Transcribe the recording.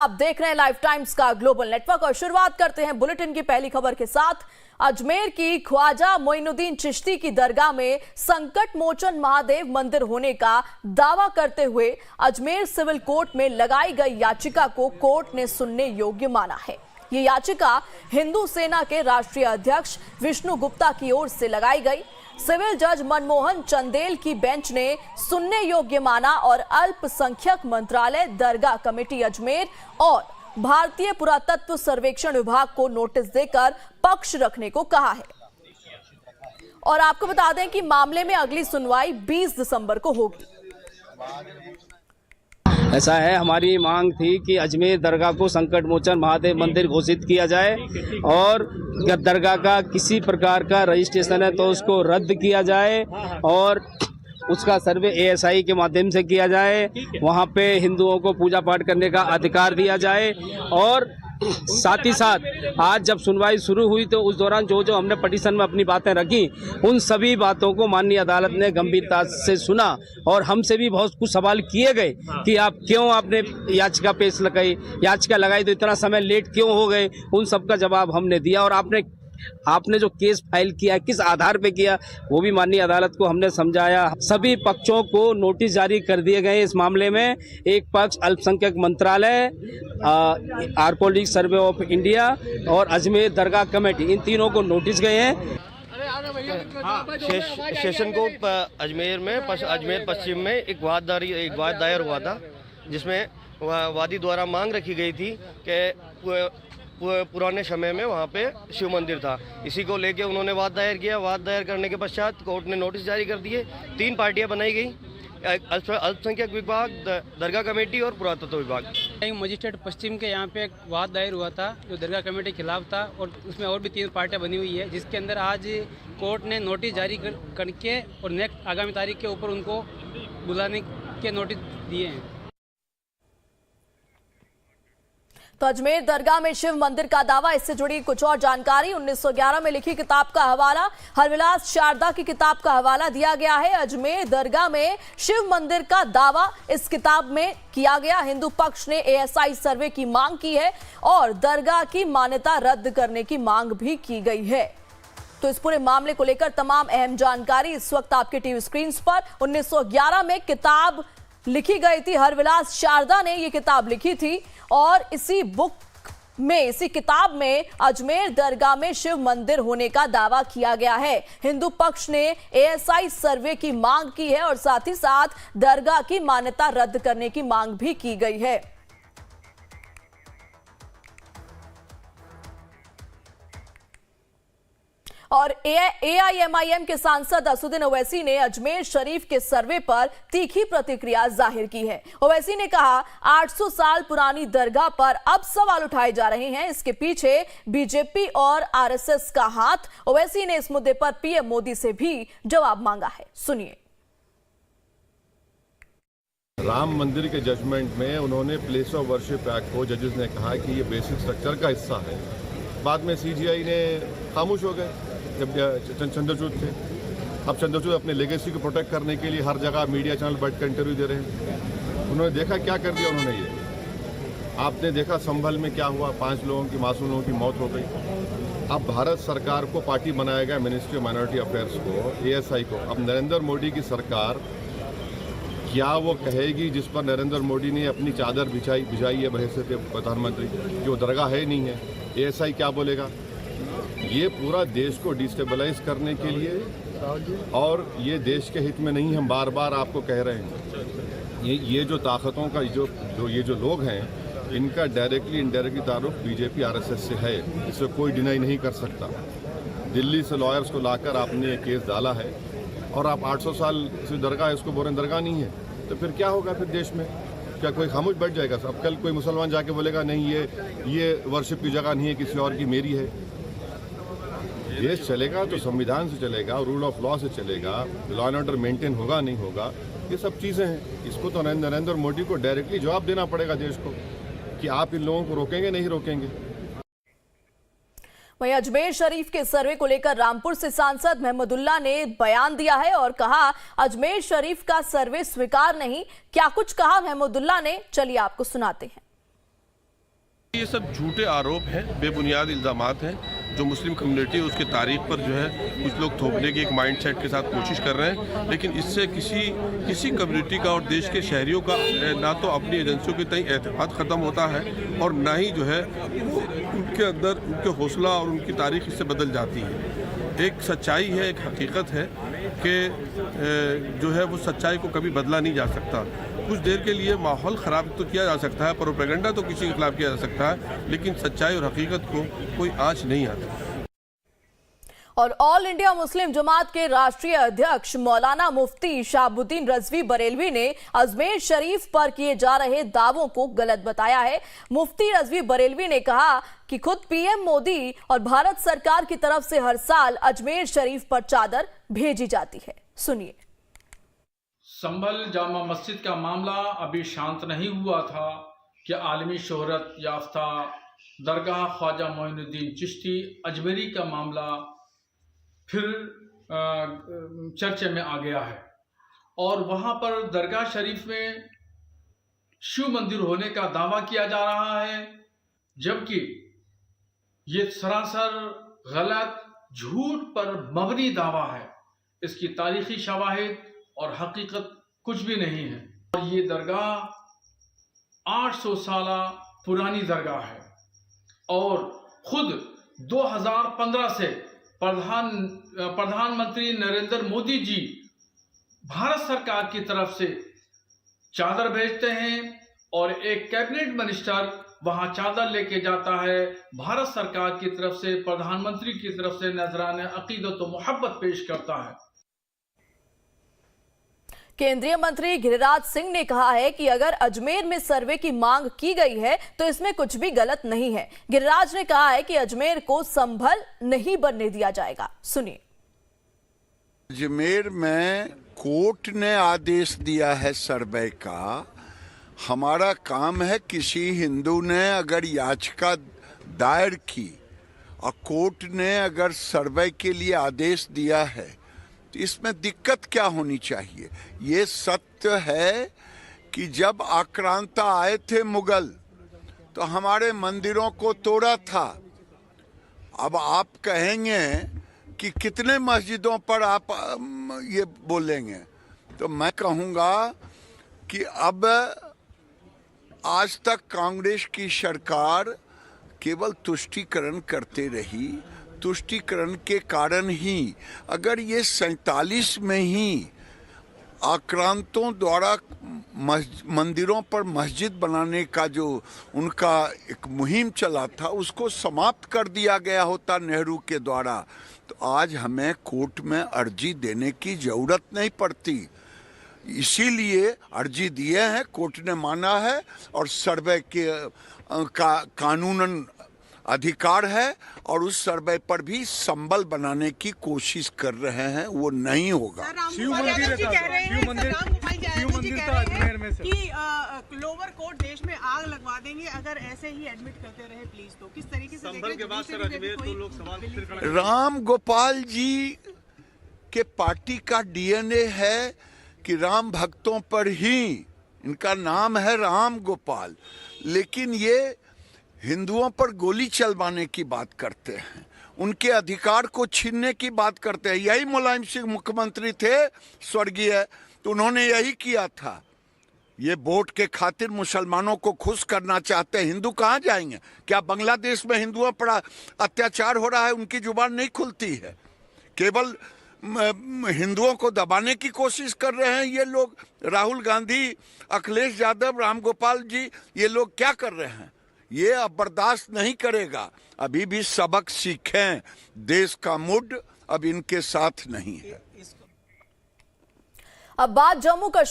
आप देख रहे हैं लाइव टाइम्स का ग्लोबल नेटवर्क और शुरुआत करते हैं बुलेटिन की पहली खबर के साथ। अजमेर की ख्वाजा मोइनुद्दीन चिश्ती की दरगाह में संकट मोचन महादेव मंदिर होने का दावा करते हुए अजमेर सिविल कोर्ट में लगाई गई याचिका को कोर्ट ने सुनने योग्य माना है। ये याचिका हिंदू सेना के राष्ट्रीय अध्यक्ष विष्णु गुप्ता की ओर से लगाई गई। सिविल जज मनमोहन चंदेल की बेंच ने सुनने योग्य माना और अल्पसंख्यक मंत्रालय, दरगाह कमेटी अजमेर और भारतीय पुरातत्व सर्वेक्षण विभाग को नोटिस देकर पक्ष रखने को कहा है। और आपको बता दें कि मामले में अगली सुनवाई 20 दिसंबर को होगी। ऐसा है, हमारी मांग थी कि अजमेर दरगाह को संकट मोचन महादेव मंदिर घोषित किया जाए और दरगाह का किसी प्रकार का रजिस्ट्रेशन है तो उसको रद्द किया जाए और उसका सर्वे एएसआई के माध्यम से किया जाए। वहाँ पे हिंदुओं को पूजा पाठ करने का अधिकार दिया जाए और साथ ही साथ आज जब सुनवाई शुरू हुई तो उस दौरान जो हमने पिटीशन में अपनी बातें रखी उन सभी बातों को माननीय अदालत ने गंभीरता से सुना और हमसे भी बहुत कुछ सवाल किए गए कि आप क्यों आपने याचिका लगाई तो इतना समय लेट क्यों हो गए। उन सब का जवाब हमने दिया और आपने जो केस फाइल किया किस आधार पे किया वो भी माननीय अदालत को हमने समझाया। सभी पक्षों को नोटिस जारी कर दिए गए इस मामले में। एक पक्ष अल्पसंख्यक मंत्रालय, आर्कोलॉजिकल सर्वे ऑफ इंडिया और अजमेर दरगाह कमेटी, इन तीनों को नोटिस गए हैं। सेशन कोर्ट अजमेर में अजमेर पश्चिम में एक वाद दायर हुआ था जिसमें वादी द्वारा मांग रखी गई थी कि पुराने समय में वहाँ पे शिव मंदिर था। इसी को लेके उन्होंने वाद दायर किया। वाद दायर करने के पश्चात कोर्ट ने नोटिस जारी कर दिए। 3 पार्टियां बनाई गई, अल्पसंख्यक विभाग, दरगाह कमेटी और पुरातत्व विभाग। मजिस्ट्रेट पश्चिम के यहाँ पे एक वाद दायर हुआ था जो दरगाह कमेटी के खिलाफ था और उसमें और भी 3 पार्टियां बनी हुई है, जिसके अंदर आज कोर्ट ने नोटिस जारी करके और नेक्स्ट आगामी तारीख के ऊपर उनको बुलाने के नोटिस दिए हैं। तो अजमेर दरगाह में शिव मंदिर का दावा, इससे जुड़ी कुछ और जानकारी। 1911 में लिखी किताब का हवाला, हरविलास शारदा की किताब का हवाला दिया गया है। अजमेर दरगाह में शिव मंदिर का दावा इस किताब में किया गया। हिंदू पक्ष ने एएसआई सर्वे की मांग की है और दरगाह की मान्यता रद्द करने की मांग भी की गई है। तो इस पूरे मामले को लेकर तमाम अहम जानकारी इस वक्त आपके टीवी स्क्रीन पर। 1911 में किताब लिखी गई थी, हरविलास शारदा ने ये किताब लिखी थी और इसी किताब में अजमेर दरगाह में शिव मंदिर होने का दावा किया गया है। हिंदू पक्ष ने एएसआई सर्वे की मांग की है और साथ ही साथ दरगाह की मान्यता रद्द करने की मांग भी की गई है। और एआईएमआईएम के सांसद असदुद्दीन ओवैसी ने अजमेर शरीफ के सर्वे पर तीखी प्रतिक्रिया जाहिर की है। ओवैसी ने कहा 800 साल पुरानी दरगाह पर अब सवाल उठाए जा रहे हैं, इसके पीछे बीजेपी और आरएसएस का हाथ। ओवैसी ने इस मुद्दे पर पीएम मोदी से भी जवाब मांगा है, सुनिए। राम मंदिर के जजमेंट में उन्होंने प्लेस ऑफ वर्शिप एक्ट को जजेस ने कहा कि ये बेसिक स्ट्रक्चर का हिस्सा है। बाद में सीजीआई ने खामोश हो गए जब चंद्रचूड़ थे। अब चंद्रचूड़ अपने लेगेसी को प्रोटेक्ट करने के लिए हर जगह मीडिया चैनल बैठ कर इंटरव्यू दे रहे हैं। उन्होंने देखा क्या कर दिया उन्होंने। ये आपने देखा संभल में क्या हुआ, 5 लोगों की, मासूम लोगों की मौत हो गई। अब भारत सरकार को पार्टी बनाया गया मिनिस्ट्री ऑफ माइनॉरिटी अफेयर्स को, एएसआई को। अब नरेंद्र मोदी की सरकार क्या वो कहेगी जिस पर नरेंद्र मोदी ने अपनी चादर बिछाई है बहैसियत प्रधानमंत्री, कि वो दरगाह है नहीं है। एएसआई क्या बोलेगा? ये पूरा देश को डिस्टेबलाइज करने के लिए और ये देश के हित में नहीं, हम बार बार आपको कह रहे हैं। ये जो ताकतों का जो लोग हैं, इनका डायरेक्टली इनडायरेक्टली ताल्लुक बीजेपी आरएसएस से है, इसे कोई डिनाई नहीं कर सकता। दिल्ली से लॉयर्स को लाकर आपने एक केस डाला है और आप 800 साल से दरगाह, इसको बोल रहे हैं दरगाह नहीं है, तो फिर क्या होगा? फिर देश में क्या कोई खामोश बैठ जाएगा? अब कल कोई मुसलमान जाके बोलेगा नहीं ये वर्शिप की जगह नहीं है, किसी और की, मेरी है। देश चलेगा तो संविधान से चलेगा, रूल ऑफ लॉ से चलेगा, लॉ एंड ऑर्डर मेंटेन होगा नहीं होगा, ये सब चीज़ें हैं। इसको तो नरेंद्र मोदी को डायरेक्टली जवाब देना पड़ेगा देश को कि आप इन लोगों को रोकेंगे नहीं रोकेंगे। वहीं अजमेर शरीफ के सर्वे को लेकर रामपुर से सांसद महमूदुल्लाह ने बयान दिया है और कहा अजमेर शरीफ का सर्वे स्वीकार नहीं। क्या कुछ कहा महमूदुल्लाह ने, चलिए आपको सुनाते हैं। ये सब झूठे आरोप हैं, बेबुनियाद इल्ज़ामात हैं जो मुस्लिम कम्युनिटी उसकी तारीख पर जो है कुछ लोग थोपने की एक माइंडसेट के साथ कोशिश कर रहे हैं। लेकिन इससे किसी कम्युनिटी का और देश के शहरियों का ना तो अपनी एजेंसियों के तय एतमाद ख़त्म होता है और ना ही जो है उनके अंदर उनके हौसला और उनकी तारीख इससे बदल जाती है। एक सच्चाई है, एक हकीकत है कि जो है वो सच्चाई को कभी बदला नहीं जा सकता। कुछ देर के लिए माहौल ख़राब तो किया जा सकता है, प्रोपेगेंडा तो किसी के खिलाफ किया जा सकता है, लेकिन सच्चाई और हकीकत को कोई आँच नहीं आती। और ऑल इंडिया मुस्लिम जमात के राष्ट्रीय अध्यक्ष मौलाना मुफ्ती शहाबुद्दीन रजवी बरेलवी ने अजमेर शरीफ पर किए जा रहे दावों को गलत बताया है। मुफ्ती रजवी बरेलवी ने कहा कि खुद पीएम मोदी और भारत सरकार की तरफ से हर साल अजमेर शरीफ पर चादर भेजी जाती है। सुनिए। संभल जामा मस्जिद का मामला अभी शांत नहीं हुआ था कि आलमी शोहरत याफ्ता दरगाह ख्वाजा मोइनुद्दीन चिश्ती अजमेरी का मामला फिर चर्चे में आ गया है और वहां पर दरगाह शरीफ में शिव मंदिर होने का दावा किया जा रहा है, जबकि ये सरासर गलत झूठ पर मबनी दावा है। इसकी तारीखी शवाहिद और हकीकत कुछ भी नहीं है और ये दरगाह 800 साल पुरानी दरगाह है और खुद 2015 से प्रधानमंत्री नरेंद्र मोदी जी भारत सरकार की तरफ से चादर भेजते हैं और एक कैबिनेट मिनिस्टर वहां चादर लेके जाता है। भारत सरकार की तरफ से प्रधानमंत्री की तरफ से नजराने अकीदत व मोहब्बत पेश करता है। केंद्रीय मंत्री गिरिराज सिंह ने कहा है कि अगर अजमेर में सर्वे की मांग की गई है तो इसमें कुछ भी गलत नहीं है। गिरिराज ने कहा है कि अजमेर को संभल नहीं बनने दिया जाएगा। सुनिए। अजमेर में कोर्ट ने आदेश दिया है सर्वे का। हमारा काम है, किसी हिंदू ने अगर याचिका दायर की और कोर्ट ने अगर सर्वे के लिए आदेश दिया है तो इसमें दिक्कत क्या होनी चाहिए। ये सत्य है कि जब आक्रांता आए थे मुगल तो हमारे मंदिरों को तोड़ा था। अब आप कहेंगे कि कितने मस्जिदों पर आप ये बोलेंगे, तो मैं कहूँगा कि अब आज तक कांग्रेस की सरकार केवल तुष्टीकरण करते रही। तुष्टीकरण के कारण ही अगर ये 47 में ही आक्रांतों द्वारा मंदिरों पर मस्जिद बनाने का जो उनका एक मुहिम चला था उसको समाप्त कर दिया गया होता नेहरू के द्वारा, तो आज हमें कोर्ट में अर्जी देने की जरूरत नहीं पड़ती। इसीलिए अर्जी दिए हैं, कोर्ट ने माना है और सर्वे के कानूनन अधिकार है और उस सर्वे पर भी संबल बनाने की कोशिश कर रहे हैं, वो नहीं होगा। शिव मंदिर था अजमेर में कि लोअर कोर्ट देश में आग लगवा देंगे अगर ऐसे ही एडमिट करते रहे प्लीज। तो किस तरीके से संभल के बाद सर अजमेर तो लोग सवाल राम गोपाल जी के पार्टी का डीएनए है कि राम भक्तों पर ही, इनका नाम है राम गोपाल, लेकिन ये हिंदुओं पर गोली चलवाने की बात करते हैं, उनके अधिकार को छीनने की बात करते हैं। यही मुलायम सिंह मुख्यमंत्री थे स्वर्गीय, तो उन्होंने यही किया था। ये वोट के खातिर मुसलमानों को खुश करना चाहते हैं। हिंदू कहाँ जाएंगे? क्या बांग्लादेश में हिंदुओं पर अत्याचार हो रहा है? उनकी जुबान नहीं खुलती है। केवल हिंदुओं को दबाने की कोशिश कर रहे हैं ये लोग। राहुल गांधी, अखिलेश यादव, राम गोपाल जी, ये लोग क्या कर रहे हैं? ये अब बर्दाश्त नहीं करेगा। अभी भी सबक सीखें, देश का मूड अब इनके साथ नहीं है। अब बात जम्मू कश्मीर